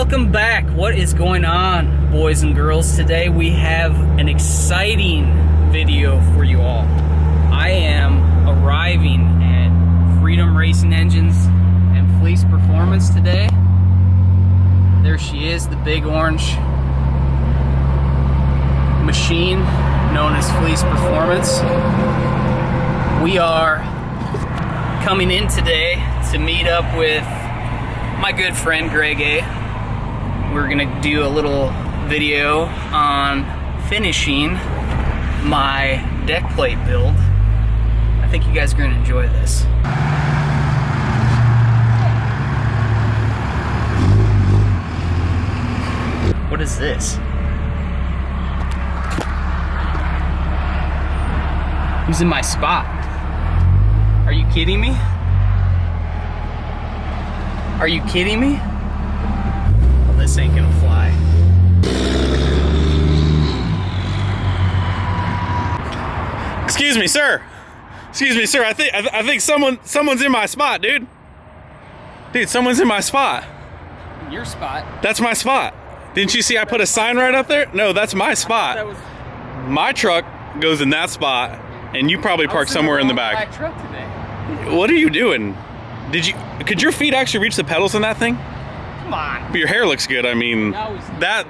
Welcome back. What is going on, boys and girls? Today we have an exciting video for you all. I am arriving at Freedom Racing Engines and FLEECE Performance today. There she is, the big orange machine known as FLEECE Performance. We are coming in today to meet up with my good friend Greg A. We're gonna do a little video on finishing my deck plate build. I think you guys are gonna enjoy this. What is this? Who's in my spot? Are you kidding me? Are you kidding me? Well, this ain't gonna fly. Excuse me, sir. Excuse me, sir. I think someone's in my spot, dude. Dude, someone's in my spot. Your spot? That's my spot. Didn't you see I put a sign right up there? No, that's my spot. That was... My truck goes in that spot, and you probably parked somewhere in the back. Truck today. What are you doing? Could your feet actually reach the pedals in that thing? Come on. But your hair looks good. I mean, that.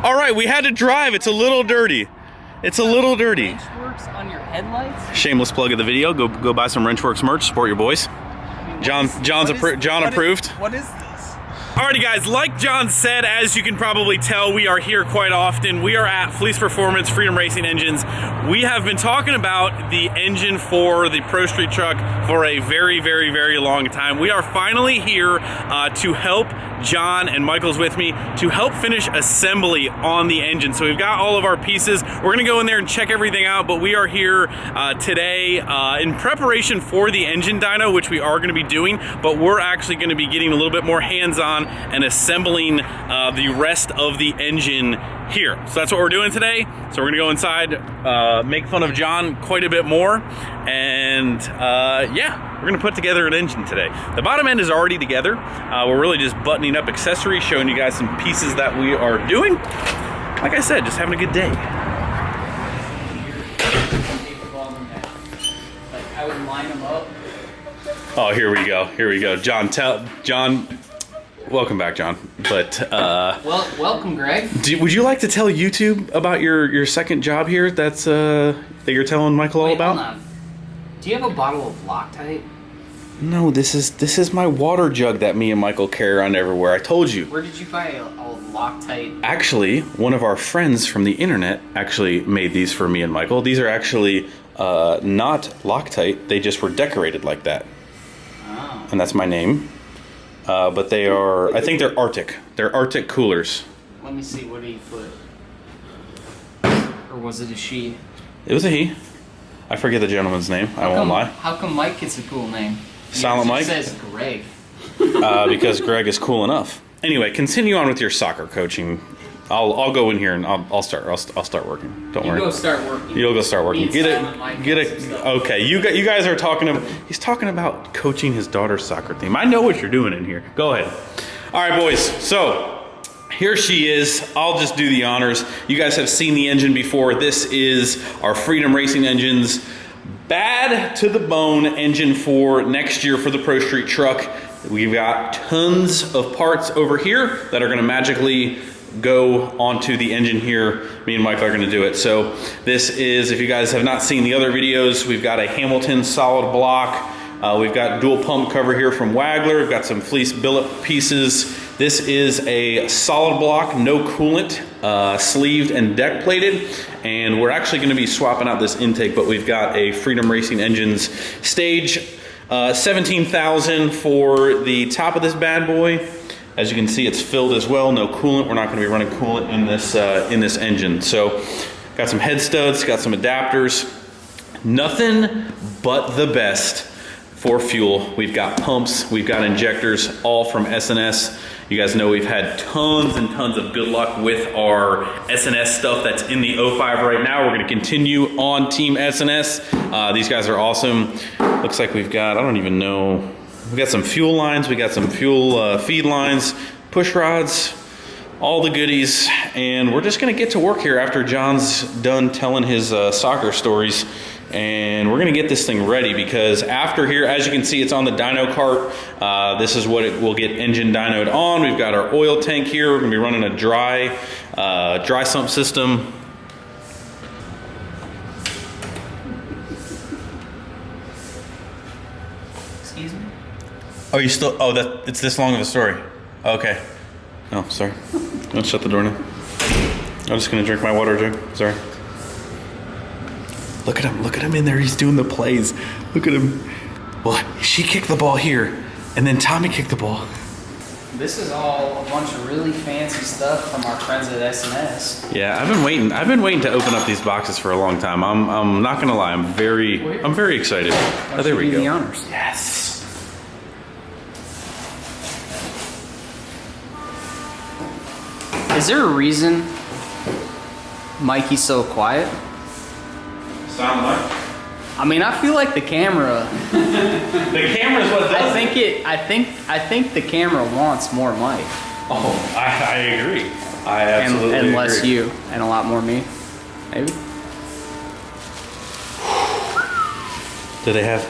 All right, we had to drive. It's a little dirty. It's a little dirty. Wrenchworks on your headlights? Shameless plug of the video. Go buy some Wrenchworks merch. Support your boys. John approved. What is this? Alrighty guys, like John said, as you can probably tell, we are here quite often. We are at FLEECE Performance, Freedom Racing Engines. We have been talking about the engine for the Pro Street truck for a very, very, very long time. We are finally here to help John, and Michael's with me, to help finish assembly on the engine. So we've got all of our pieces. We're gonna go in there and check everything out, but we are here today in preparation for the engine dyno, which we are gonna be doing, but we're actually gonna be getting a little bit more hands-on and assembling the rest of the engine here. So that's what we're doing today. So we're gonna go inside, make fun of John quite a bit more, and yeah, we're gonna put together an engine today. The bottom end is already together. We're really just buttoning up accessories, showing you guys some pieces that we are doing. Like I said, just having a good day. I would line them up. Oh, here we go. Here we go. John. Welcome back, John. But Well, welcome, Greg. would you like to tell YouTube about your second job here? That's that you're telling Michael all about? Hold on. Do you have a bottle of Loctite? No, this is my water jug that me and Michael carry around everywhere. I told you. Where did you buy a Loctite? Actually, one of our friends from the internet actually made these for me and Michael. These are actually not Loctite. They just were decorated like that. Oh. And that's my name. But they are, I think they're Arctic. They're Arctic coolers. Let me see, what did he put? Or was it a she? It was a he. I forget the gentleman's name. I won't lie. How come Mike gets a cool name? Silent Mike? It says Greg. Because Greg is cool enough. Anyway, continue on with your soccer coaching. I'll go in here and I'll start working. Don't worry. You go start working. You'll go start working. Get it. Okay, you guys are talking about. He's talking about coaching his daughter's soccer team. I know what you're doing in here. Go ahead. All right, boys. So here she is. I'll just do the honors. You guys have seen the engine before. This is our Freedom Racing Engines bad to the bone engine for next year for the Pro Street truck. We've got tons of parts over here that are going to magically go onto the engine here. Me and Michael are going to do it. So this is, if you guys have not seen the other videos, we've got a Hamilton solid block. We've got dual pump cover here from Wagler. We've got some FLEECE billet pieces. This is a solid block, no coolant, sleeved and deck plated. And we're actually going to be swapping out this intake, but we've got a Freedom Racing Engines stage 17,000 for the top of this bad boy. As you can see, it's filled as well, no coolant. We're not going to be running coolant in this engine. So got some head studs, got some adapters, nothing but the best for fuel. We've got pumps, we've got injectors, all from S&S. You guys know we've had tons and tons of good luck with our S&S stuff that's in the 05 right now. We're gonna continue on Team S&S. These guys are awesome. Looks like we've got, I don't even know fuel lines, we got some fuel feed lines, push rods, all the goodies, and we're just gonna get to work here after John's done telling his soccer stories, and we're gonna get this thing ready because after here, as you can see, it's on the dyno cart. This is what it will get engine dynoed on. We've got our oil tank here. We're gonna be running a dry sump system. Excuse me? Oh, you still, it's this long of a story. Okay. Oh, sorry. Let's shut the door now. I'm just gonna drink my water jug. Sorry. Look at him in there. He's doing the plays. Look at him. Well, she kicked the ball here, and then Tommy kicked the ball. This is all a bunch of really fancy stuff from our friends at S&S. Yeah, I've been waiting to open up these boxes for a long time. I'm not gonna lie. I'm very excited. Oh, there we go. The honors. Yes. Is there a reason Mikey's so quiet? Sound like? I mean, I feel like the camera. The camera's what does I think the camera wants more Mike. Oh, I agree. I absolutely and agree. less you, and a lot more me. Maybe. Do they have?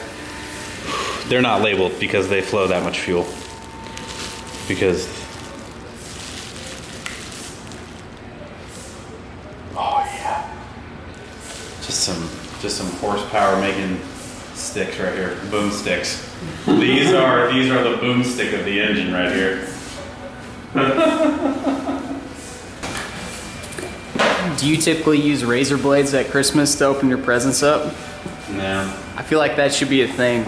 They're not labeled because they flow that much fuel. Because. Oh yeah. Just some horsepower making sticks right here. Boom sticks. These are the boomstick of the engine right here. Do you typically use razor blades at Christmas to open your presents up? No. I feel like that should be a thing.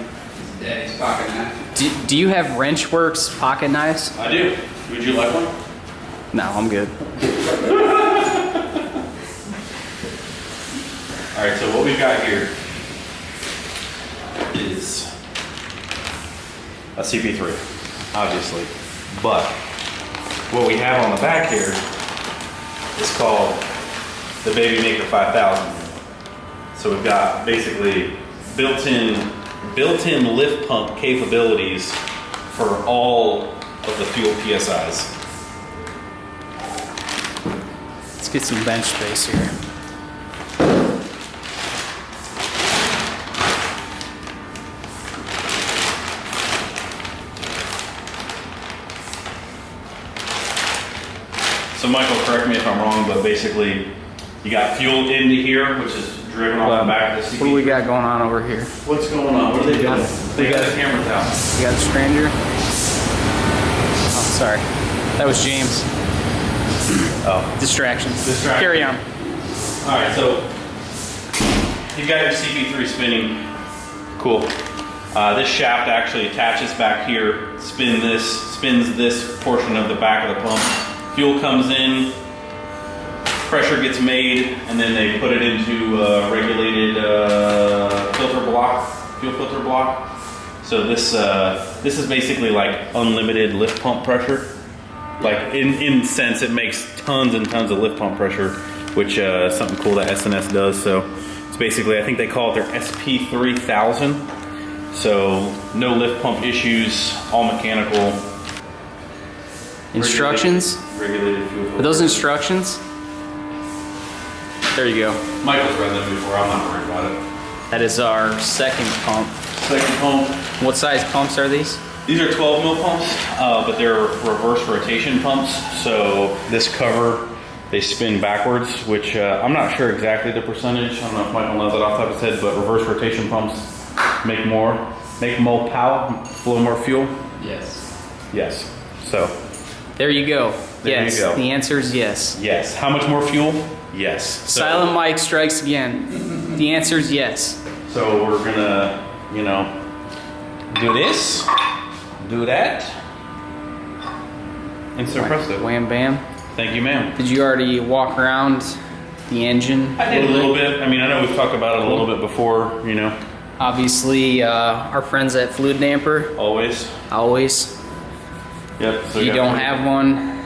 Daddy's pocket knife. Do you have Wrenchworks pocket knives? I do. Would you like one? No, I'm good. All right, so what we've got here is a CP3, obviously, but what we have on the back here is called the Baby Maker 5000. So we've got basically built-in lift pump capabilities for all of the fuel PSIs. Let's get some bench space here. So Michael, correct me if I'm wrong, but basically you got fuel into here, which is driven off the back of the CP3. What do we got going on over here? What's going on? What are they doing? They got got- the cameras out. You got a stranger? Oh, sorry. That was James. Oh. Distraction. Distraction. Carry on. All right, so you've got your CP3 spinning. Cool. This shaft actually attaches back here, spins this portion of the back of the pump. Fuel comes in, pressure gets made, and then they put it into a regulated filter block, fuel filter block. So this is basically like unlimited lift pump pressure. Like in sense, it makes tons and tons of lift pump pressure, which is something cool that S&S does. So it's basically, I think they call it their SP3000. So no lift pump issues, all mechanical. Instructions? Regulated fuel filter. Are those instructions? There you go. Michael's read them before, I'm not worried about it. That is our second pump. Second pump. What size pumps are these? These are 12 mil pumps, but they're reverse rotation pumps. So this cover, they spin backwards, which I'm not sure exactly the percentage. I don't know if Michael knows that off the top of his head, but reverse rotation pumps make more power, flow more fuel. Yes. Yes. So There you go. There Yes. you go. The answer is yes. yes. How much more fuel? Yes. So, Silent Mike strikes again. The answer is yes. So we're gonna, do this, do that, and so presto. Wham bam. Thank you, ma'am. Did you already walk around the engine? I did a little bit. I mean, I know we've talked about it a little bit before, Obviously, our friends at Fluid Damper, always. always. Yep. So If you don't have one,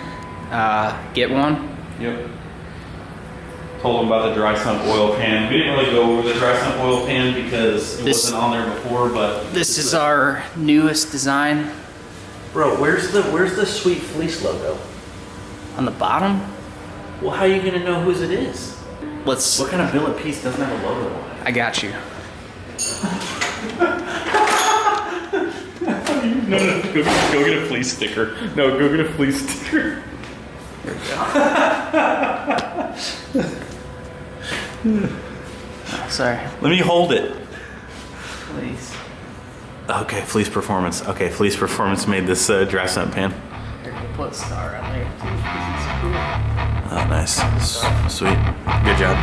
get one. Yep. Told him about the dry sump oil pan. We didn't really go over the dry sump oil pan because it wasn't on there before, but This is our newest design. Bro, where's the sweet fleece logo? On the bottom, Well, how are you gonna know whose it is? let's. What kind of billet piece doesn't have a logo on it? I got you. no, go get a fleece sticker. No, go get a fleece sticker. There we go. Oh, sorry. Let me hold it. Please. Okay, Fleece Performance. Okay, Fleece Performance made this dry sump pan. Here, we'll put a star on there too. 'Cause it's cool. Oh, nice. Sweet. Good job.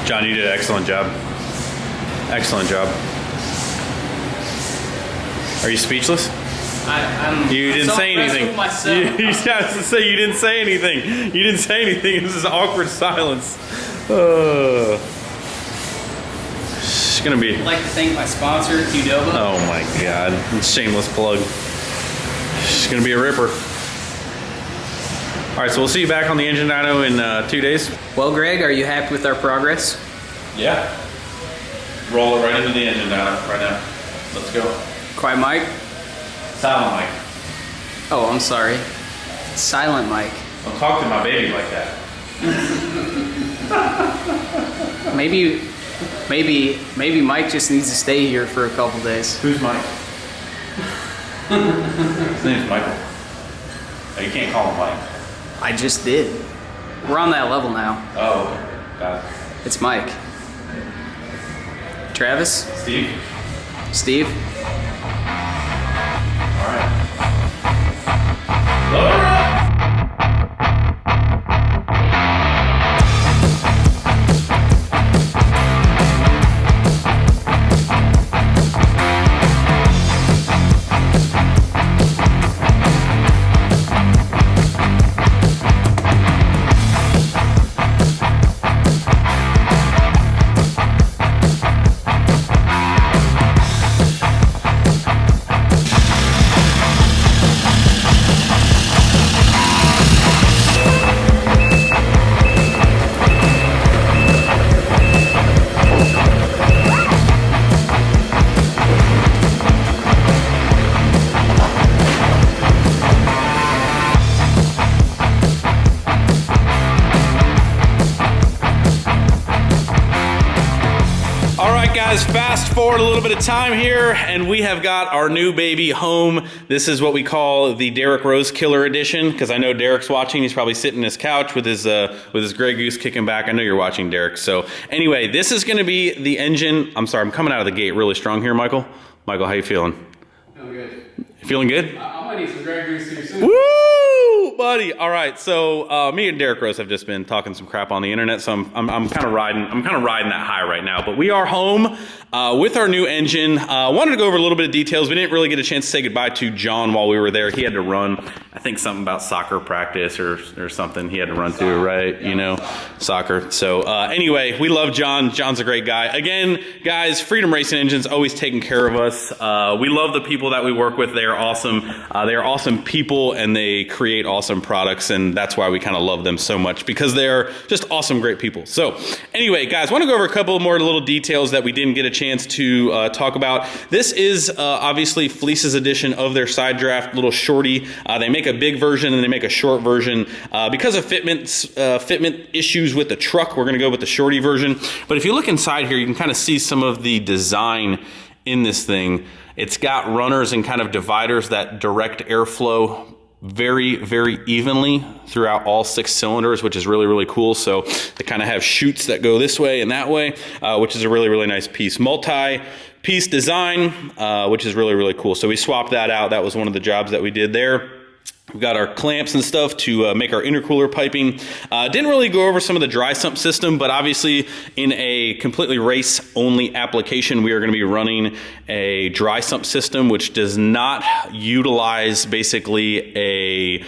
John, you did an excellent job. Excellent job. Are you speechless? You didn't say anything. You have to say you didn't say anything. You didn't say anything. This is awkward silence. It's gonna be. I'd like to thank my sponsor, Qdoba. Oh my God! Shameless plug. It's gonna be a ripper. All right, so we'll see you back on the engine dyno in 2 days. Well, Greg, are you happy with our progress? Yeah. Roll it right into the engine dyno right now. Let's go. Quiet Mike? Silent mic. Oh, I'm sorry. Silent Mike. Don't talk to my baby like that. Maybe Mike just needs to stay here for a couple days. Who's Mike? His name's Michael. Oh, you can't call him Mike. I just did. We're on that level now. Oh, got it. It's Mike. Travis? Steve? Steve? All right. Load her up! Fast forward a little bit of time here, and we have got our new baby home. This is what we call the Derek Rose Killer Edition, because I know Derek's watching. He's probably sitting in his couch with his Grey Goose kicking back. I know you're watching, Derek. So anyway, this is going to be the engine. I'm sorry, I'm coming out of the gate really strong here, Michael. Michael, how you feeling? Feeling good. You feeling good? I might need some Grey Goose here soon. Woo, buddy! All right, so me and Derek Rose have just been talking some crap on the internet, so I'm kind of riding that high right now. But we are home with our new engine. Wanted to go over a little bit of details. We didn't really get a chance to say goodbye to John while we were there. He had to run, I think, something about soccer practice or something. He had to run to, right? Yeah, you know, soccer. So anyway, we love John. John's a great guy. Again, guys, Freedom Racing Engines always taking care of us. We love the people that we work with. They are awesome. They are awesome people, and they create awesome products, and that's why we kind of love them so much, because they're just awesome, great people. So anyway, guys, want to go over a couple more little details that we didn't get a chance to talk about. This is obviously FLEECE's edition of their side draft little shorty. They make a big version and they make a short version. Because of fitment issues with the truck, we're going to go with the shorty version. But if you look inside here, you can kind of see some of the design in this thing. It's got runners and kind of dividers that direct airflow very, very evenly throughout all 6 cylinders, which is really, really cool. So they kind of have chutes that go this way and that way, which is a really, really nice piece. Multi-piece design, which is really, really cool. So we swapped that out. That was one of the jobs that we did there. We've got our clamps and stuff to make our intercooler piping. Didn't really go over some of the dry sump system, but obviously in a completely race-only application, we are going to be running a dry sump system, which does not utilize basically a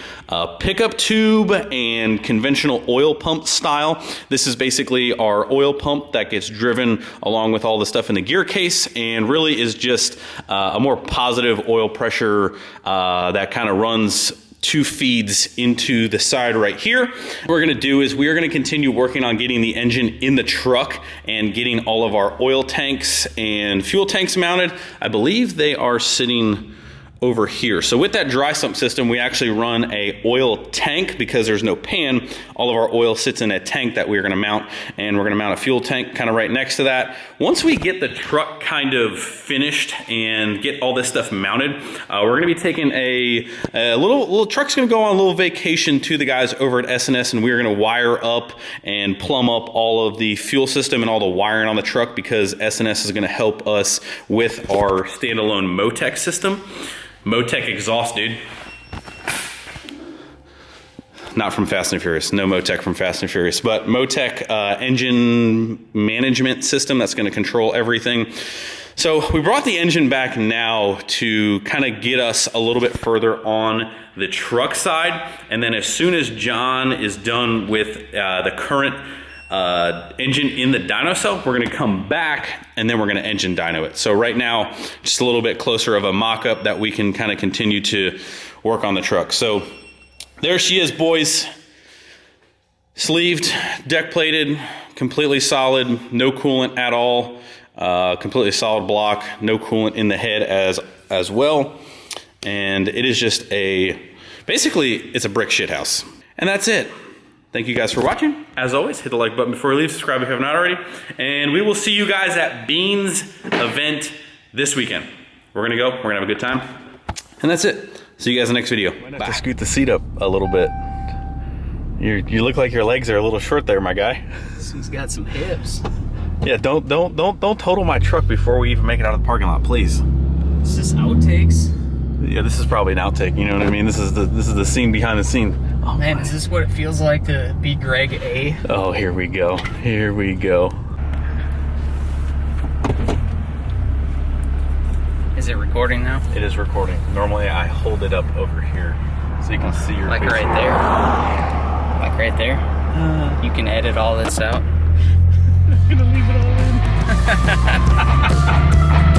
pickup tube and conventional oil pump style. This is basically our oil pump that gets driven along with all the stuff in the gear case, and really is just a more positive oil pressure that kind of runs 2 feeds into the side right here. What we're gonna do is we are gonna continue working on getting the engine in the truck and getting all of our oil tanks and fuel tanks mounted. I believe they are sitting over here. So with that dry sump system, we actually run a oil tank because there's no pan. All of our oil sits in a tank that we're gonna mount, and we're gonna mount a fuel tank kind of right next to that. Once we get the truck kind of finished and get all this stuff mounted, we're gonna be taking a little truck's gonna go on a little vacation to the guys over at S&S, and we're gonna wire up and plumb up all of the fuel system and all the wiring on the truck, because S&S is gonna help us with our standalone Motec system. Motec exhaust, dude. Not from Fast and Furious. No Motec from Fast and Furious. But Motec engine management system that's going to control everything. So we brought the engine back now to kind of get us a little bit further on the truck side. And then as soon as John is done with the current engine in the dyno cell, we're going to come back and then we're going to engine dyno it. So right now, just a little bit closer of a mock-up that we can kind of continue to work on the truck. So there she is, boys. Sleeved, deck plated, completely solid, no coolant at all. Completely solid block, no coolant in the head as well. And it is just basically it's a brick shit house. And that's it. Thank you guys for watching. As always, hit the like button before you leave, subscribe if you have not already, and we will see you guys at Bean's event this weekend. We're gonna go, we're gonna have a good time, and that's it. See you guys in the next video. Bye. Have to scoot the seat up a little bit. You look like your legs are a little short there, my guy. He's got some hips. Yeah, don't total my truck before we even make it out of the parking lot, please. Is this outtakes? Yeah, this is probably an outtake. You know what I mean? This is the scene behind the scene. Oh man, is this what it feels like to be Greg A? Oh, here we go. Here we go. Is it recording now? It is recording. Normally I hold it up over here so you can see your like face. right there. Like right there. You can edit all this out. I'm gonna leave it all in.